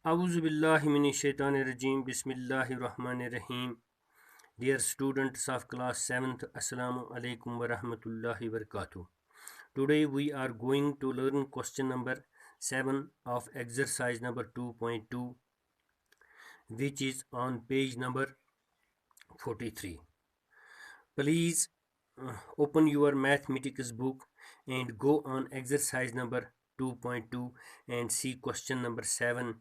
Auzubillahiminashaitanirrajim. Bismillahirrahmanirrahim. Dear students of class 7th, Assalamu alaikum wa rahmatullahi wa barakatuh. Today we are going to learn question number 7 of exercise number 2.2, which is on page number 43. Please open your mathematics book and go on exercise number 2.2 and see question number 7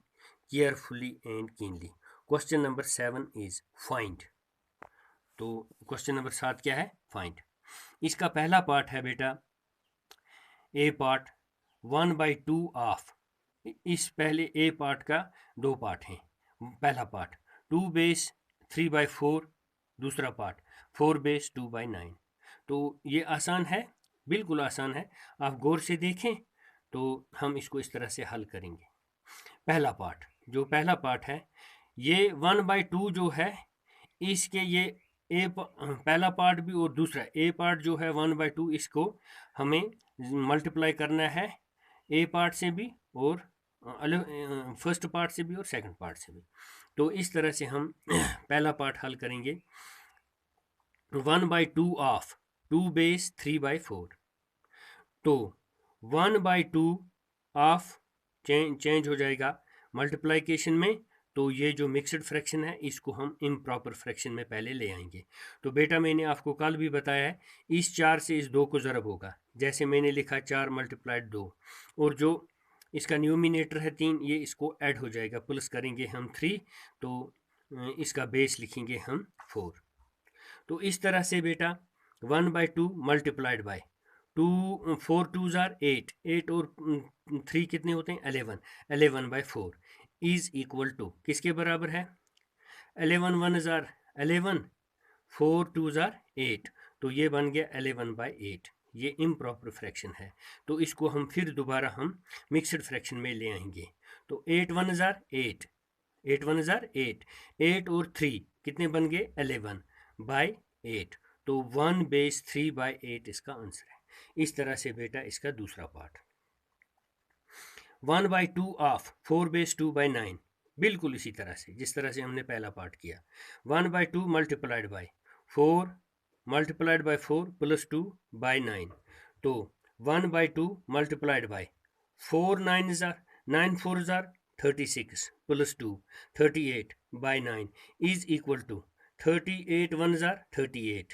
carefully and keenly. Question number 7 is find. तो question number 7 क्या है? Find. इसका पहला part है बेटा ए part 1/2 of. इस पहले ए part का दो पार्ट हैं. पहला पार्ट 2 बेस 3/4, दूसरा पार्ट 4 बेस 2/9. तो ये आसान है, बिल्कुल आसान है. आप गौर से देखें तो हम इसको इस तरह से हल करेंगे. पहला पार्ट, जो पहला पार्ट है, ये 1/2 जो है, इसके ये ए पहला पार्ट भी और दूसरा ए पार्ट जो है 1/2, इसको हमें मल्टीप्लाई करना है ए पार्ट से भी और फर्स्ट पार्ट से भी और सेकंड पार्ट से भी. तो इस तरह से हम पहला पार्ट हल करेंगे. 1/2 ऑफ 2 बेस 3/4. तो 1/2 ऑफ चेंज हो जाएगा मल्टीप्लिकेशन में. तो ये जो मिक्सड फ्रैक्शन है, इसको हम इम्प्रॉपर फ्रैक्शन में पहले ले आएंगे. तो बेटा मैंने आपको कल भी बताया है, इस 4 से इस 2 को ज़रब होगा. जैसे मैंने लिखा 4 × 2, और जो इसका न्यूमिनेटर है 3, ये इसको ऐड हो जाएगा. प्लस करेंगे हम 3, तो इसका बेस लिखेंगे हम 4. तो इस तरह से बेटा 1/2 मल्टीप्लाइड बाय 2, 4 2s are 8, 8 और 3 कितने होते हैं? 11. 11/4 इज इक्वल टू किसके बराबर है? 11 1s are 11, 4 2s are 8. तो ये बन गया 11/8. ये इम्प्रॉपर फ्रैक्शन है. तो इसको हम फिर दोबारा हम मिक्सड फ्रैक्शन में ले आएंगे. तो 8 1s are 8, 8 1s are 8, 8 और 3 कितने बन गए? 11/8. तो 1 बेस 3/8 इसका आंसर है. इस तरह से बेटा इसका दूसरा पार्ट 1/2 ऑफ 4 बेस 2/9, बिल्कुल इसी तरह से जिस तरह से हमने पहला पार्ट किया. 1/2 multiplied by 4 multiplied by 4 plus 2/9. तो 1/2 multiplied by 4 9s are 9 4s are 36 plus 2 38/9 is equal to 38 1s are 38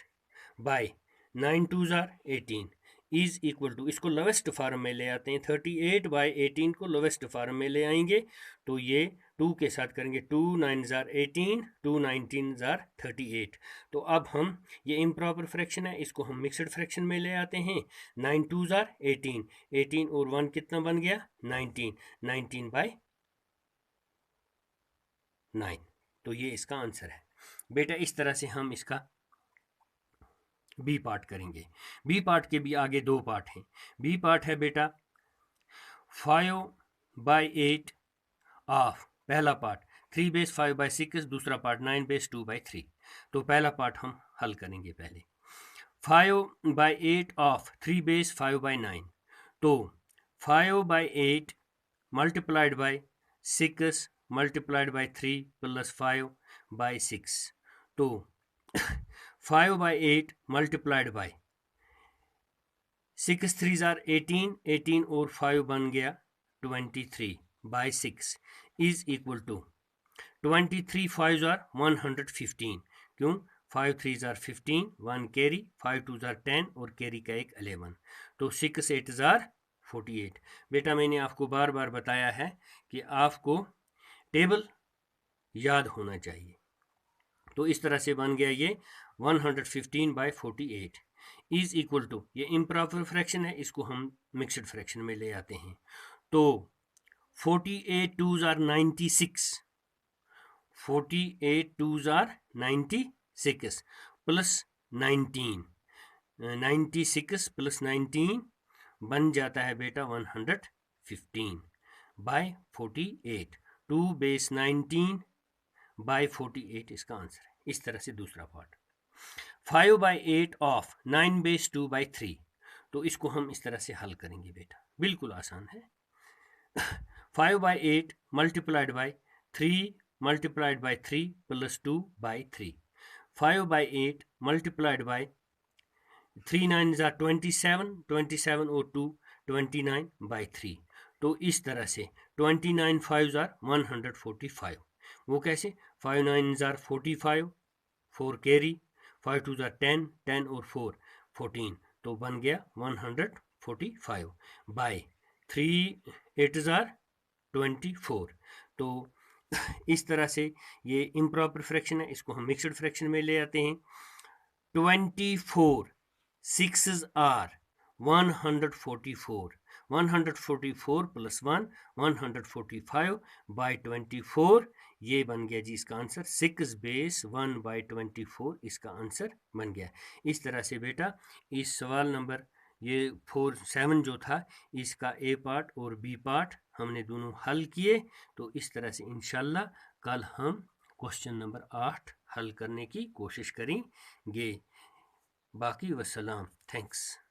by 9 2s are 18 is equal to, इसको लोवेस्ट फार्म में ले आते हैं. 38/18 को लोवेस्ट फार्म में ले आएंगे. तो ये 2 के साथ करेंगे. 2 9s are 18, 2 19s are 38. तो अब हम ये इम्प्रॉपर फ्रैक्शन है, इसको हम मिक्सड फ्रैक्शन में ले आते हैं. 9 2s are 18, 18 और 1 कितना बन गया? 19, 19/9. तो ये इसका आंसर है बेटा. इस तरह से हम इसका बी पार्ट करेंगे. बी पार्ट के भी आगे दो पार्ट हैं. बी पार्ट है बेटा 5/8 ऑफ, पहला पार्ट 3 बेस 5/6, दूसरा पार्ट 9 बेस 2/3. तो पहला पार्ट हम हल करेंगे पहले. 5/8 ऑफ 3 बेस 5/9. तो 5/8 multiplied by 6 multiplied by 3 plus 5/6. तो 5/8 मल्टीप्लाइड बाय 6 3s are 18, 18 और 5 बन गया 23/6 is equal to 23 5s are 115. क्यों? 5 3s are 15, 1 carry, 5 2s are 10 और कैरी का एक 11. तो 6 8s are 48. बेटा मैंने आपको बार बार बताया है कि आपको टेबल याद होना चाहिए. तो इस तरह से बन गया ये 115/48 इज इक्वल टू, ये इम्प्रॉपर फ्रैक्शन है, इसको हम मिक्सड फ्रैक्शन में ले आते हैं. तो 48 2s are 96, 48 2s are 96 plus 19, 96 plus 19 बन जाता है बेटा 115/48. 2 बेस 19/48 इसका आंसर है. इस तरह से दूसरा पार्ट 5/8 ऑफ 9 बेस 2/3. तो इसको हम इस तरह से हल करेंगे बेटा, बिल्कुल आसान है. 5 by 8 multiplied by 3 multiplied by 3 plus 2 by 3. 5 by 8 multiplied by 3 9s are 27, 27 और 2 29 by 3. तो इस तरह से 29 5s are 145. वो कैसे? 5 9s are 45, 4 carry, 5 2s are 10, 10 और 4 14. तो बन गया 145 by 3 8s are 24. तो इस तरह से ये इम्प्रॉपर फ्रैक्शन है, इसको हम मिक्सड फ्रैक्शन में ले आते हैं. 24 6s are 144. 144 plus 1 145 by 24. ये बन गया जी इसका आंसर. 6 बेस 1 by 24 इसका आंसर बन गया. इस तरह से बेटा इस सवाल नंबर ये 4 7 जो था इसका ए पार्ट और बी पार्ट हमने दोनों हल किए. तो इस तरह से इंशाल्लाह कल हम क्वेश्चन नंबर 8 हल करने की कोशिश करेंगे. बाकी वसलाम. थैंक्स.